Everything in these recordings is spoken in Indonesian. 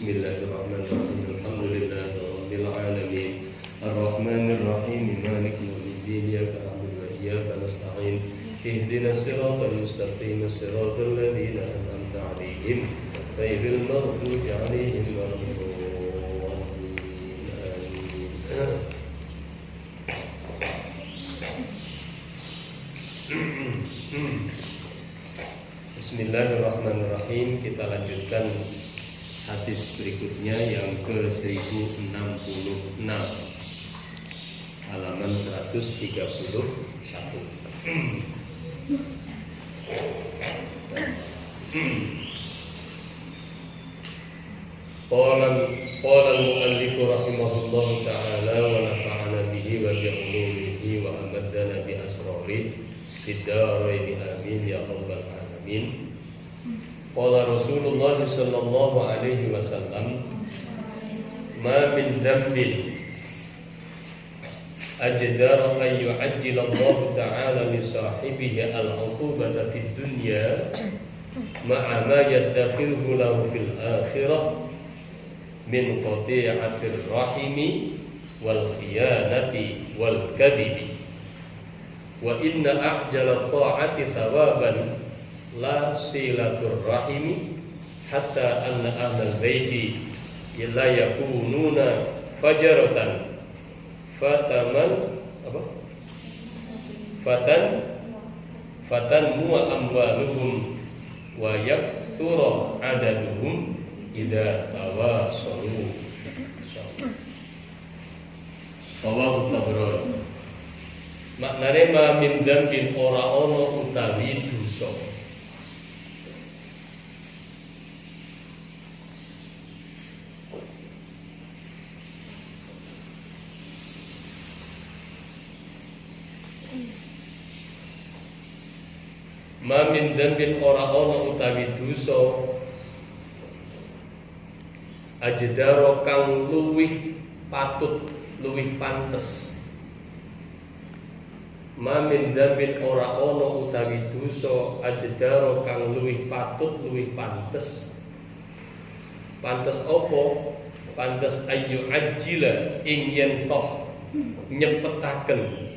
Bismillahirrahmanirrahim. Alhamdulillahi rabbil alamin. Ar-Rahmanir Rahim. Maliki yaumiddin. Iyyaka na'budu wa iyyaka nasta'in. Ihdinas siratal mustaqim. Siratal ladzina an'amta 'alaihim ghairil maghdubi 'alaihim waladdallin. Bismillahirrahmanirrahim. Kita lanjutkan hadis berikutnya yang ke 1066, halaman 131. Qala al-mu'allif rahimahullah ta'ala wa nafa'ana bihi wa bi'ulumihi wa amaddana bi asrari fid darain amin ya rabbal alamin. Qala Rasulullah sallallahu alaihi wasallam, ma min dhanbin ajdara an yu'ajjila Allah ta'ala li sahibihi al-'uqubata fid dunya ma'a ma yadakhiruhu lahu fil akhirah min qati'atir rahimi wal khiyanati wal kadhibi. Wa inna a'jala ta'ati thawaban la silatur rahimi hatta anna ahlal baiti la yakununa fajaratan fatan muwa amwaluhum wa yakthura adaduhum idza tawasalu. Rawahu Tabrani. Maknane ma min dzambin ora ana utawi dosa. Ma min dzambin ora ana utawi dosa ajdara kang luwih patut, luwih pantes. Ma min dzambin ora ana utawi dosa ajdara kang luwih patut, luwih pantes. Pantes apa? Pantes ayu ajila ing yen toh nyepetaken,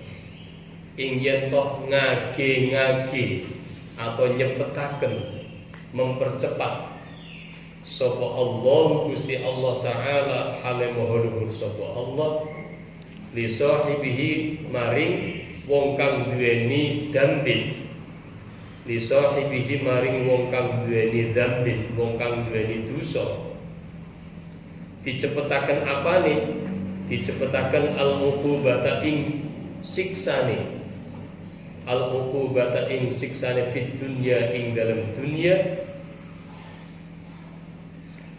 ing yen toh ngage-ngage atau nyepetaken, mempercepat sapa Allah Gusti Allah Ta'ala hale maha luhur sapa Allah li sahibihi maring wong kang duweni dzambin, li sahibihi maring wong kang duweni dzambin, wong kang duweni dosa. Dicepetaken apane? Dicepetaken al-uqubata ing siksane, al-uqubata ing siksane fid dunya ing dalam dunya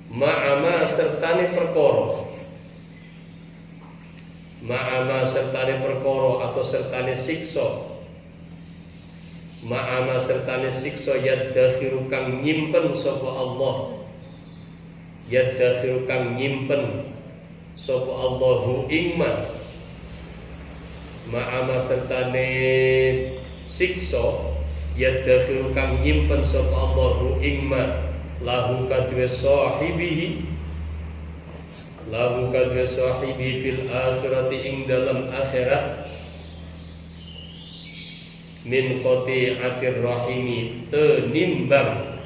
ma'ama sertane perkara, ma'ama sertane perkara atau sertane siksa, ma'ama sertane siksa yadakhiru kang nyimpen sapa Allah, yadakhiru kang nyimpen sapa Allahu ingman, ma'ama sertane siksa yadakhiru kang nyimpen sapa Allahu ingman lahu kadwe sahibihi, lahu kadwe sahibi fil akhirati ing dalam akhirat min qati'atir rahimi tenimbang,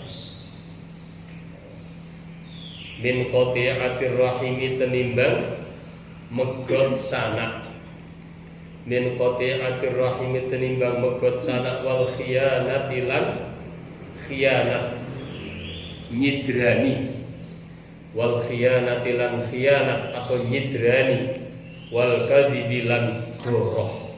min qati'atir rahimi tenimbang megot sanak, min qati'atir rahimi tenimbang megot sanak wal khiyanati lan khiyanat nyidrani, wal khiyanati lan khiyanat atau nyidrani, wal kadhibi lan goroh.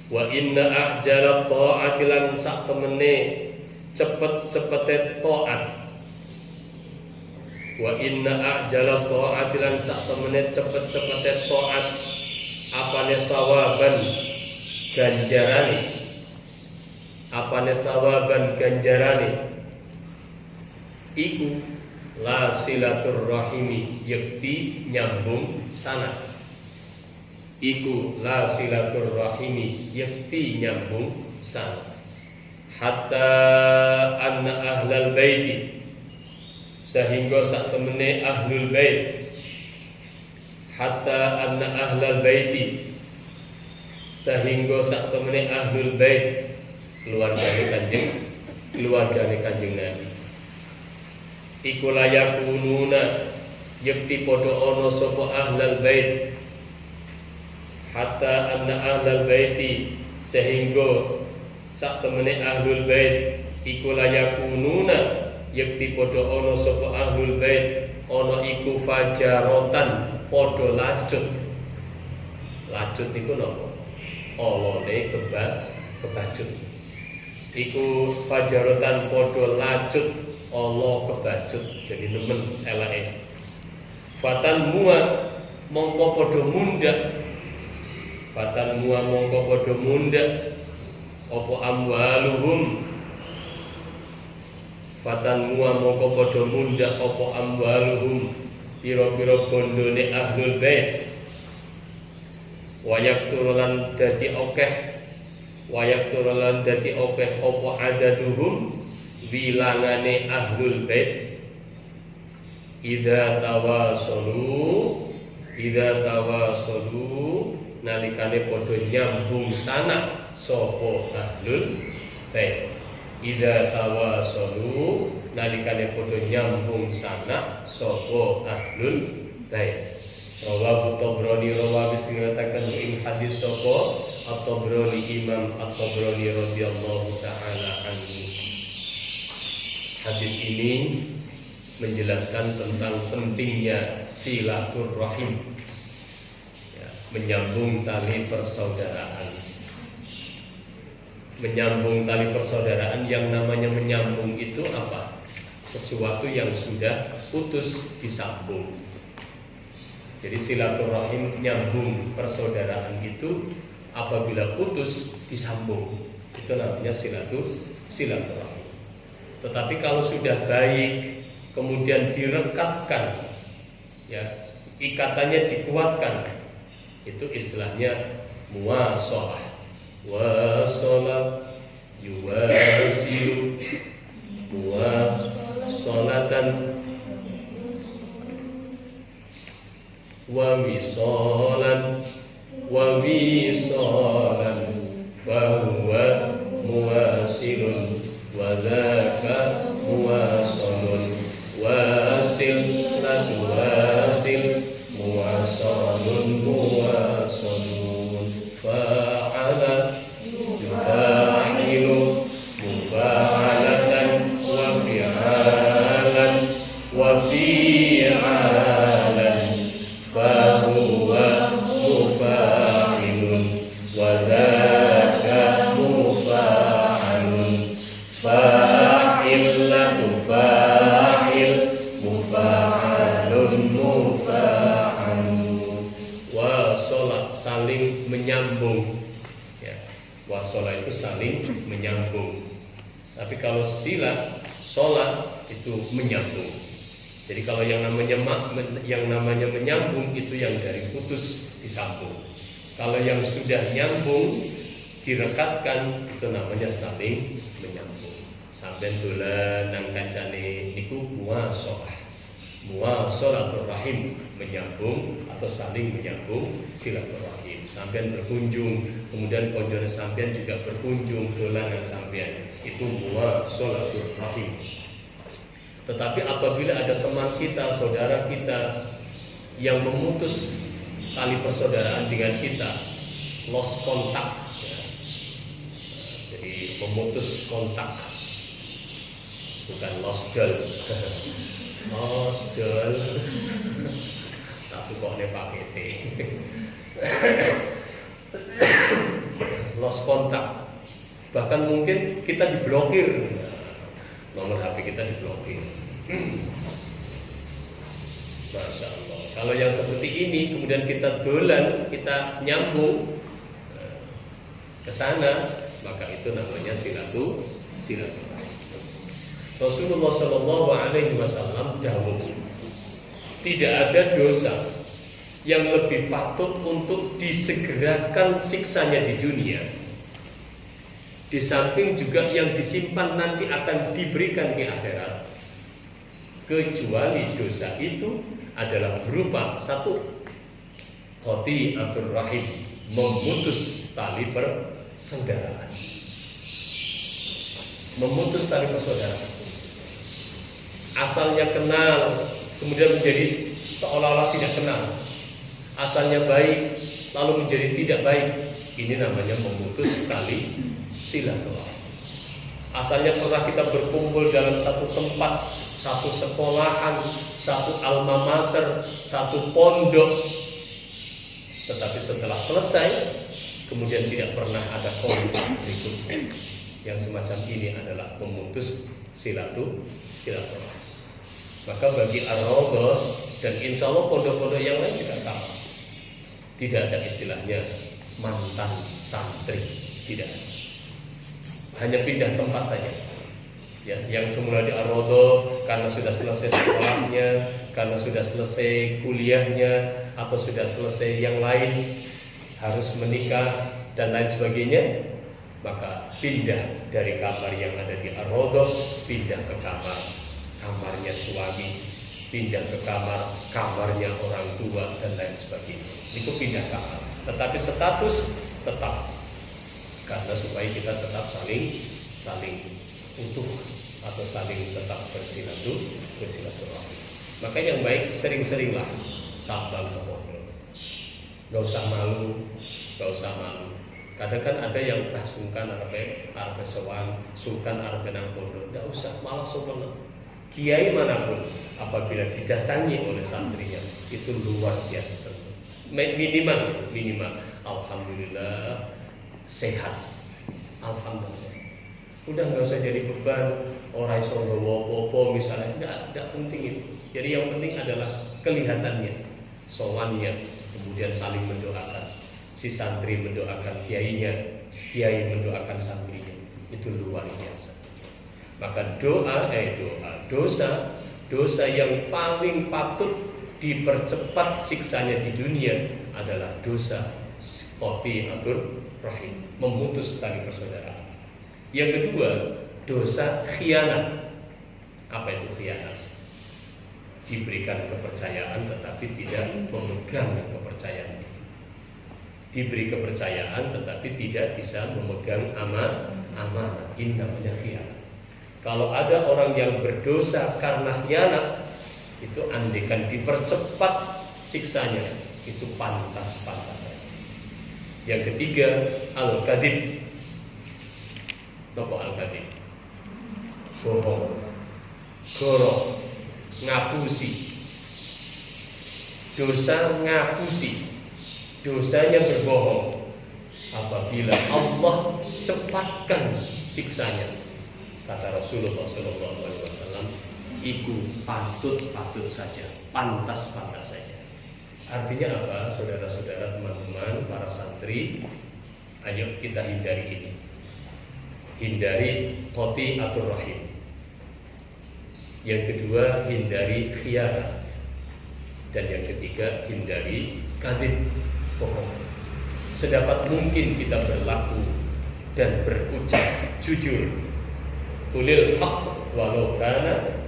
Wa inna a'jala ta'ati lan sak temene cepet-cepete ta'at, wa inna a'jala ta'ati lan sak temene cepet-cepete ta'at apane sawaban ganjarane, apane sawaban ganjarane iku la silatur rahimi yakti nyambung sanak, iku la silatur rahimi yakti nyambung sanak. Hatta anna ahlal baiti sehingga sak temene ahlul bait, hatta anna ahlal baiti, sehingga sak temene ahlul bait, keluargane Kanjeng Nabi, iku layakununa yakti padha ana sapa ahlul bait, hatta anna ahlal baiti, sehingga sak temene ahlul bait iku layakununa yakti padha ana sapa ahlul bait, ana iku fajarotan padha lacut. Lacut niku napa? Olone kebacut. Iku fajarotan padha lacut, ala kebacut, jadi nemen eleke. Fatan mua mongko padha mundhak. Fatan mua mongko padha mundhak apa amwaluhum. Fatan mua mongko padha mundhak apa amwaluhum, pira-pira bondone ahlul bait. Wayak surulan dadi okeh apa adaduhum, bilangane ahlul bait. Idza tawasalu nalikane padha nyambung sana sapa ahlul bait. Idza tawasalu nalikane padha nyambung sana sapa ahlul bait. Rawahu Tabrani, wis ngatakan ing hadis sapa At-Tabrani, Imam At-Tabrani radhiyallahu taala anhu. Hadis ini menjelaskan tentang pentingnya silaturahim, ya, menyambung tali persaudaraan. Menyambung tali persaudaraan, yang namanya menyambung itu apa? Sesuatu yang sudah putus disambung. Jadi silaturahim, nyambung persaudaraan itu apabila putus disambung, itu namanya silaturahim. Tetapi kalau sudah baik kemudian direkatkan, ya, ikatannya dikuatkan, itu istilahnya muwasalah. Wasala yuwasilu muwasalatan wa wisalan fahuwa muwasilun wa dzaka muwasalun wasil ladu wasil muwasalun fa'ala yufa'ilu mufa'alatan wa fi'alan wa fi'alan fahuwa mufa'ilun wa dzaka mufa'alun fa'ilatu fa'il mufa'alun mufa'alun. Wasolat, saling menyambung, ya. Wasolat itu saling menyambung. Tapi kalau sila, sholat itu menyambung. Jadi kalau yang namanya menyambung itu yang dari putus disambung. Kalau yang sudah nyambung direkatkan, itu namanya saling menyambung. Sampai dolan nang kancane niku muwasalatur rahim, menyambung atau saling menyambung silaturahim. Sampean berkunjung, kemudian konjone sampean juga berkunjung dolan nang sampean, itu muwasalatur rahim. Tetapi apabila ada teman kita, saudara kita yang memutus tali persaudaraan dengan kita, lost kontak, ya. Jadi memutus kontak, bukan lost jol. Lost jol, tapi kok ne pakete. Lost kontak, bahkan mungkin kita diblokir. Nomor HP kita diblokir. Masya Allah. Kalau yang seperti ini kemudian kita dolan, kita nyambung ke sana, maka itu namanya silaturahim. Rasulullah Shallallahu Alaihi Wasallam dahulu tidak ada dosa yang lebih patut untuk disegerakan siksanya di dunia, di samping juga yang disimpan nanti akan diberikan di akhirat, kecuali dosa itu adalah berupa satu, qati'atur rahim, memutus tali persaudaraan. Memutus tali persaudaraan. Asalnya kenal, kemudian menjadi seolah-olah tidak kenal. Asalnya baik, lalu menjadi tidak baik. Ini namanya memutus tali silaturahim. Asalnya pernah kita berkumpul dalam satu tempat, satu sekolahan, satu alma mater, satu pondok. Tetapi setelah selesai, kemudian tidak pernah ada kontak berikutnya. Yang semacam ini adalah memutus silaturahim. Maka bagi ar-raudhah dan insya Allah pondok-pondok yang lain juga sama. Tidak ada istilahnya mantan santri, tidak. Hanya pindah tempat saja. Ya, yang semula di ar-raudhah karena sudah selesai sekolahnya, karena sudah selesai kuliahnya, atau sudah selesai yang lain, harus menikah dan lain sebagainya, maka pindah dari kamar yang ada di ar-raudhah, pindah ke kamarnya suami, pindah ke kamarnya orang tua dan lain sebagainya. Itu pindah kamar, tetapi status tetap, karena supaya kita tetap saling utuh atau saling tetap bersilaturahmi. Maka yang baik sering-seringlah sambal ke pondok. Gak usah malu. Kadang kan ada yang sungkan arep sewan, sungkan arep nang pondok. Gak usah, malah sopan. Kiai manapun apabila didatangi oleh santrinya itu luar biasa senang. Minimal alhamdulillah sehat. Alhamdulillah. Udah nggak usah jadi beban orang iso nggawa apa misalnya, enggak penting itu. Jadi yang penting adalah kelihatannya, sowannya, kemudian saling mendoakan. Si santri mendoakan kiainya, kiai mendoakan santrinya. Itu luar biasa. Maka dosa yang paling patut dipercepat siksanya di dunia adalah dosa qati'atur rahim, memutus tali persaudaraan. Yang kedua, dosa khianat. Apa itu khianat? Diberikan kepercayaan tetapi tidak memegang kepercayaan itu. Diberi kepercayaan tetapi tidak bisa memegang amanah. Ini namanya khianat. Kalau ada orang yang berdosa karena khianat, itu andaikan dipercepat siksanya, itu pantas saja. Yang ketiga, al-kadhib. Apa al-kadhib? Bohong, goroh, ngapusi. Dosa ngapusi, dosanya berbohong. Apabila Allah cepatkan siksanya, kata Rasulullah SAW, iku patut saja, pantas saja. Artinya apa, saudara-saudara, teman-teman, para santri, ayo kita hindari ini. Hindari qati'atur rahim. Yang kedua, hindari khianat. Dan yang ketiga, hindari kadzib, bohong. Sedapat mungkin kita berlaku dan berucap jujur. Qulil haqq walau kana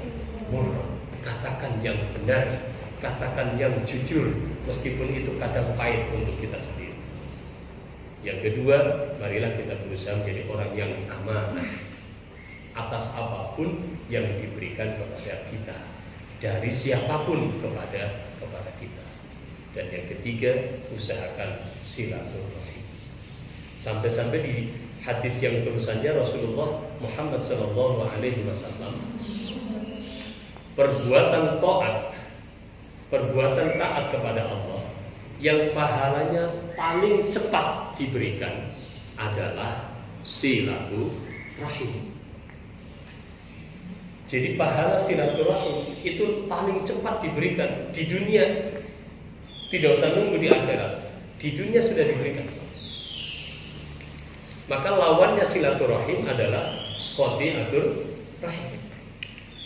murra. Katakan yang benar, katakan yang jujur, meskipun itu kadang pahit untuk kita sendiri. Yang kedua, marilah kita berusaha menjadi orang yang amanah atas apapun yang diberikan kepada kita dari siapapun kepada kita. Dan yang ketiga, usahakan silaturahim. Sampai-sampai di hadis yang terusannya Rasulullah Muhammad SAW, perbuatan taat kepada Allah yang pahalanya paling cepat diberikan adalah silaturahim. Jadi pahala silaturahim itu paling cepat diberikan di dunia. Tidak usah nunggu di akhirat. Di dunia sudah diberikan. Maka lawannya silaturahim adalah qati'atur rahim.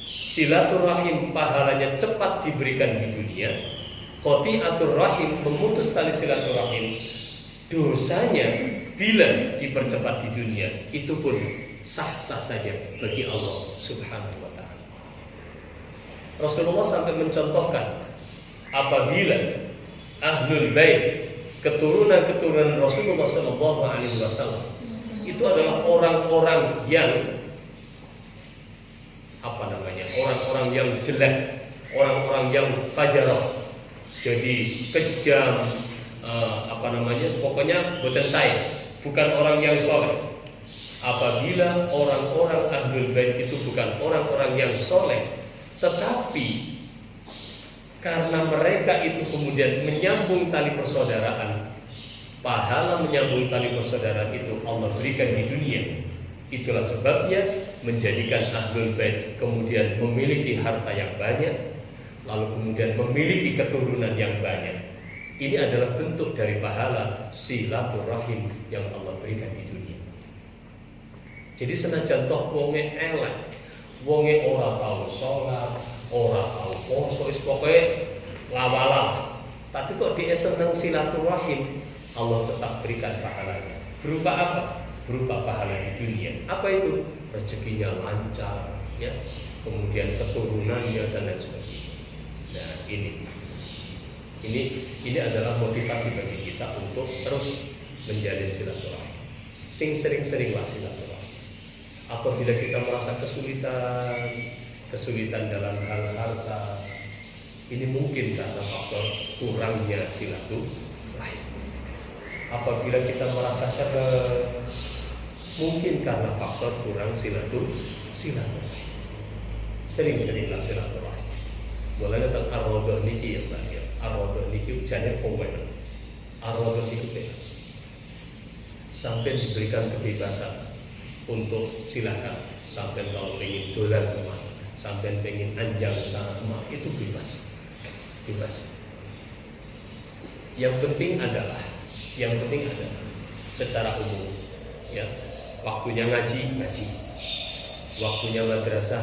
Silaturahim pahalanya cepat diberikan di dunia. Qati'atur rahim, memutus tali silaturahim, dosanya bila dipercepat di dunia itu pun sah-sah saja bagi Allah Subhanahu wa ta'ala. Rasulullah sampai mencontohkan apabila ahlul bait, keturunan Rasulullah SAW itu adalah orang-orang yang orang-orang yang jelek, orang-orang yang fajarah, jadi kejam, pokoknya boten saya, bukan orang yang soleh. Apabila orang-orang ahlul bait itu bukan orang-orang yang soleh, tetapi karena mereka itu kemudian menyambung tali persaudaraan, pahala menyambung tali persaudaraan itu Allah berikan di dunia. Itulah sebabnya menjadikan ahlul bait kemudian memiliki harta yang banyak, lalu kemudian memiliki keturunan yang banyak. Ini adalah bentuk dari pahala silaturahim yang Allah berikan di dunia. Jadi senajan toh wonge elek, wonge ora tahu sholat, ora tahu poso, pokoknya lawalah, tapi kok dia senang silaturahim, Allah tetap berikan pahalanya. Berupa apa? Berupa pahala di dunia. Apa itu? Rezekinya lancar, ya, kemudian keturunannya dan lain sebagainya. Nah, ini adalah motivasi bagi kita untuk terus menjalin silaturahim. Sering-seringlah silaturahim. Apabila kita merasa kesulitan dalam hal harta, ini mungkin karena faktor kurangnya silaturahim. Apabila kita merasa syarr, mungkin karena faktor kurang silaturahim. Sering-seringlah silaturahim. Boleh datang ar-rodoh niki ya Mbak ya. Ar-rodoh niki jane komen. Ar-rodoh niki sampai diberikan kebebasan untuk silakan. Sampai kalau ingin dolar kemana, sampai pengen anjang sana kemana, itu bebas. Yang penting adalah secara umum, ya, waktunya ngaji, waktunya madrasah.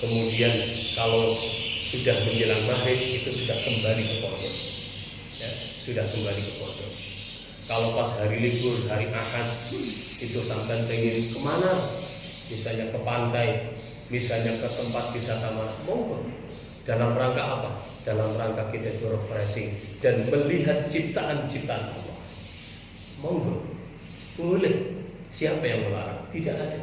Kemudian kalau sudah menjelang maghrib itu sudah kembali ke pondok, ya, Kalau pas hari libur, hari Ahad itu sampai pengen kemana, misalnya ke pantai, misalnya ke tempat wisata mana, monggo. Dalam rangka apa? Dalam rangka kita itu refreshing dan melihat ciptaan-ciptaan Allah. Monggo, boleh. Siapa yang melarang? Tidak ada.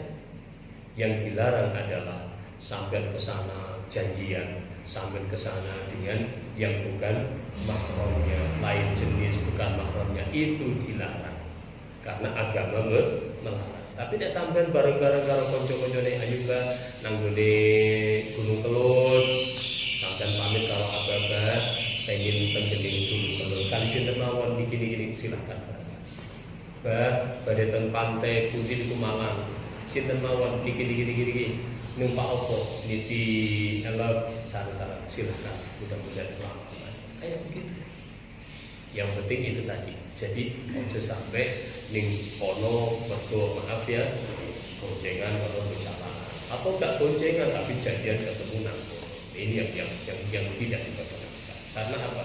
Yang dilarang adalah sampai ke sana janjian, sampai ke sana dengan yang bukan mahramnya, lain jenis bukan mahramnya, itu dilarang. Karena agama melarang. Tapi tidak sampai bareng-bareng karo kanca-kancane ayo Mbak nang gone Gunung Kelut, sampai pamit kalau abah pengen tenggeling Gunung Kelut. Kali sinten mawon iki silakan. Mbah badhe teng pantai Putih ku Malang. Sinten mawon niki numpak opo niti elok saran-saran silakan, mudah-mudahan selamat. Kayak begitu. Yang penting itu tadi. Jadi ojo sampai ning kono mergo maaf ya boncengan atau bicara atau enggak boncengan tapi jadian ketemu nang. Ini yang tidak diperbolehkan. Karena apa?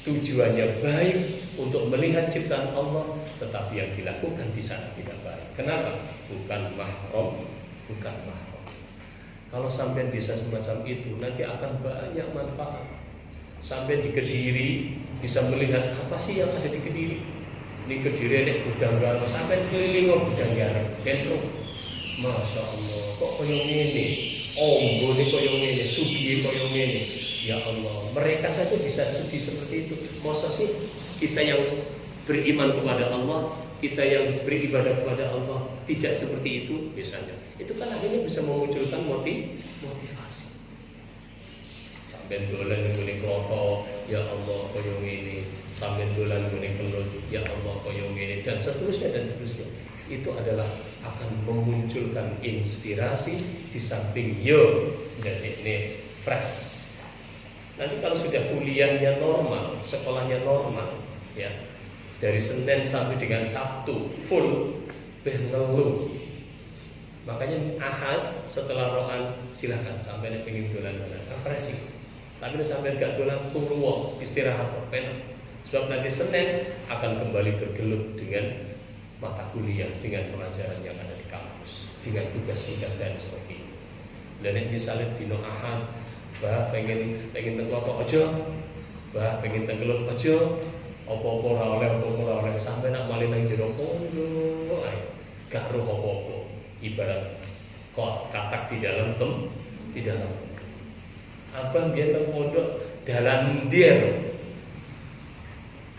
Tujuannya baik untuk melihat ciptaan Allah, tetapi yang dilakukan di sana tidak baik. Kenapa? Bukan mahram. Kalau sampai bisa semacam itu, nanti akan banyak manfaat. Sampai di Kediri bisa melihat apa sih yang ada di Kediri. Di Kediri ada gudang garam, sampai keliling gudang garam. Kentro, masya Allah, kok koyong ini, ombo nih koyong ini, sugi koyong ini. Ya Allah, mereka saja bisa sugi seperti itu. Masa sih kita yang beriman kepada Allah, kita yang beribadah kepada Allah tidak seperti itu misalnya. Itu kan akhirnya bisa memunculkan motivasi. Sampai dolan ngene klothok, ya Allah koyo ngene. Sampai dolan ngene kelut, ya Allah koyo ngene, dan seterusnya. Itu adalah akan memunculkan inspirasi di samping ini fresh. Nanti kalau sudah kuliahnya normal, sekolahnya normal, ya, dari Senin sampai dengan Sabtu full ngeluh. Makanya Ahad setelah rohan silahkan sampai pengen dolan-dolan refreshing. Tapi sampai gak dolan turu istirahat penak. Sebab nanti Senin akan kembali bergelut dengan mata kuliah, dengan pelajaran yang ada di kampus, dengan tugas-tugas dan sebagainya. Lah nek misale dina Ahad, bah pengen teng klothok aja. Bah pengen teng kelut aja. Apa-apa ora oleh sampe nak malih nang jero kono ae. Gak roh apa-apa. Ibarat kok katak di dalam di dalam. Abang biar teng pondok dalan dia.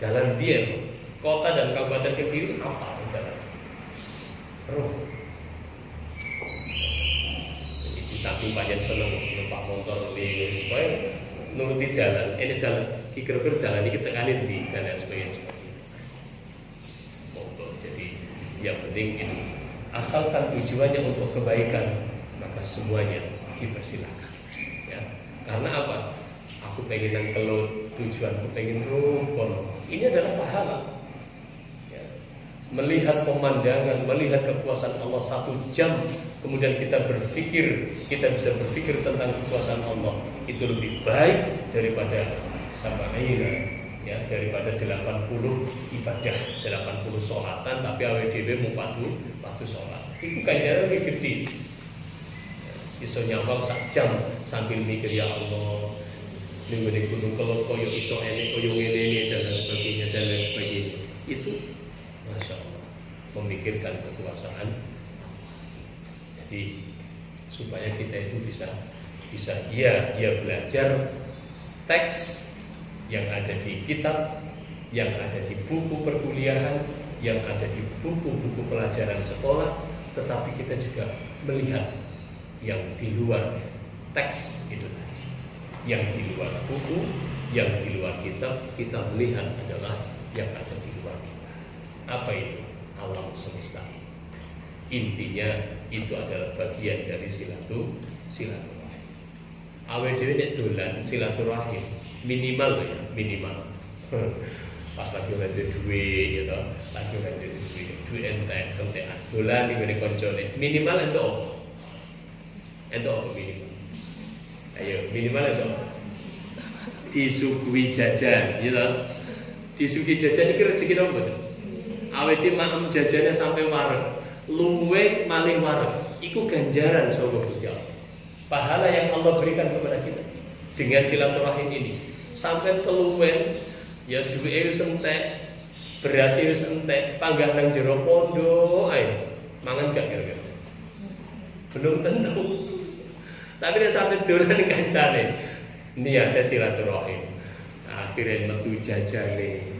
Dalan dia. Kota dan kabupaten Kediri apa dalan? Roh. Jadi di samping banyak seneng numpak motor di supaya nuruti dalan. Ini dalan kira-kira dalan ini tekanin di dan sebagainya. Jadi yang penting itu asalkan tujuannya untuk kebaikan maka semuanya dipersilakan. Ya. Karena apa? Aku pengen nang kelut, tujuanku pengen rukun. Ini adalah pahala. Ya. Melihat pemandangan, melihat kekuasaan Allah 1 jam, kemudian kita bisa berpikir tentang kekuasaan Allah. Itu lebih baik daripada sabaina, ya, daripada 80 ibadah, 80 sholatan, tapi awake dhewe mung patu sholat. Itu ganjaran lebih gede. Iso nyawang 1 jam sambil mikir ya Allah, ning ngene gunung kelut koyo iso enek koyo ngene dan lain sebagainya. Itu Masya Allah memikirkan kekuasaan. Jadi supaya kita itu bisa belajar teks yang ada di kitab, yang ada di buku perkuliahan, yang ada di buku-buku pelajaran sekolah, tetapi kita juga melihat yang di luar teks itu tadi. Yang di luar buku, yang di luar kitab, kita melihat adalah yang ada di luar kita. Apa itu? Alam semesta. Intinya itu adalah bagian dari silaturahim. Awake dhewe nek dolan silaturahim minimal ya, minimal. Pas lagi ora duwe gitu, lagi ora duwe entek kentekan dolan ning ngene kancane. Minimal entuk apa? Entuk apa minimal? Ayo, minimal entuk apa? Disuguhi jajan, gitu. Disuguhi jajan iki rezeki napa mboten? Awake dhewe maem jajane sampai wareg. Luwe malih wareg. Iku ganjaran saka Gusti Allah. Pahala yang Allah berikan kepada kita dengan silaturahim ini. Sampai keluwen ya duwe wis entek, beras wis entek, panggah nang jero pondok ae. Mangan gak kira-kira? Belum tentu. Tapi nek sampe dolan kancane, niate silaturahim. Akhirnya metu jajane.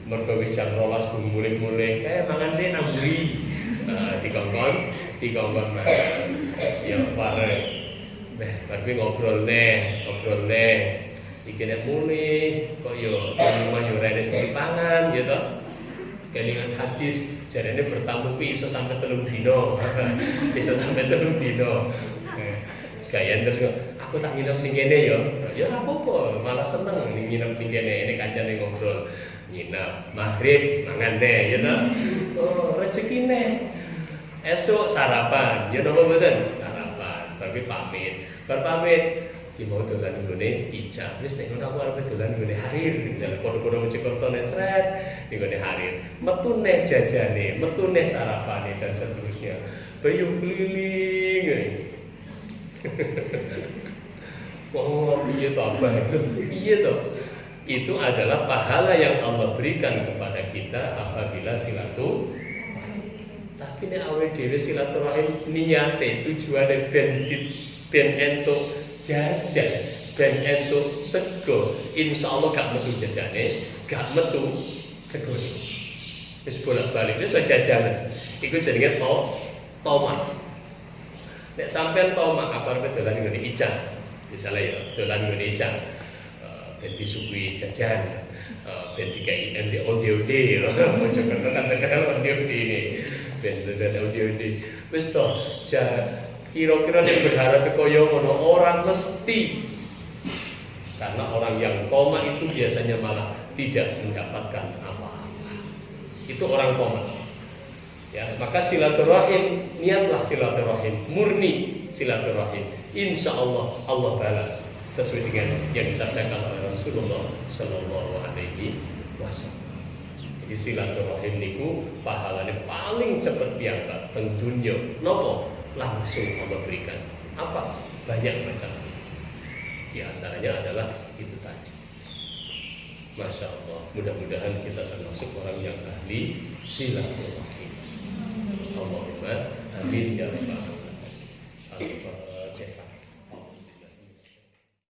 Mergo wis jam 12 mulai kae mangan sih namburi. Dikongkon mangan. Ya bareng. Tapi ngobrol nih. Iki nek muni kok yo rene sing dipangan gitu. Kelingan hadis jarene bertamu kuwi iso sampai 3 dina. Iso sampai 3 dina. Sekalian terus aku tak nginep ning kene ya. Ya ora apa-apa, malah seneng nginep ning kene. Ini kancane ngobrol. Nginep maghrib mangan deh gitu. Oh, rezekine. Esok sarapan. Ya napa mboten? Sarapan. Tapi pamit. Berpamit ki mau dolan nggone ijab wis nek ngono aku arep dolan nggone Harir jalan padha-padha Mojokerto nesret nggone Harir metu neh jajane metu neh sarapane dan seterusnya bayu keliling oh piye to Abah piye to itu adalah pahala yang Allah berikan kepada kita apabila tapi nek awake dhewe silaturahim niate tujuane ben entuk jajan ben entuk sego insyaallah gak metu jajane gak metu segone wis bolak-balik wis jajanan iku jenenge tomat nek sampean tomat apa arep dolan ngene ijan misalnya ya dolan ngene ijan ben disuguhi jajan ben dikai onde-onde Mojokerto kan terkenal onde-onde ini ben onde-onde wis to kira-kira yang berharap kaya ngono orang mesti karena orang yang koma itu biasanya malah tidak mendapatkan apa-apa. Itu orang koma. Ya, maka silaturahim niatlah silaturahim murni silaturahim. Insya Allah Allah balas sesuai dengan yang disabdakan oleh Rasulullah Sallallahu Alaihi Wasallam. Jadi silaturahim niku pahalanya paling cepat piyambak teng dunya. Napa? Langsung Allah berikan Apa? Banyak macam. Di antaranya adalah itu tadi. Masya Allah, mudah-mudahan kita termasuk orang yang ahli silaturahim. Allahumma amin ya rabbal alamin.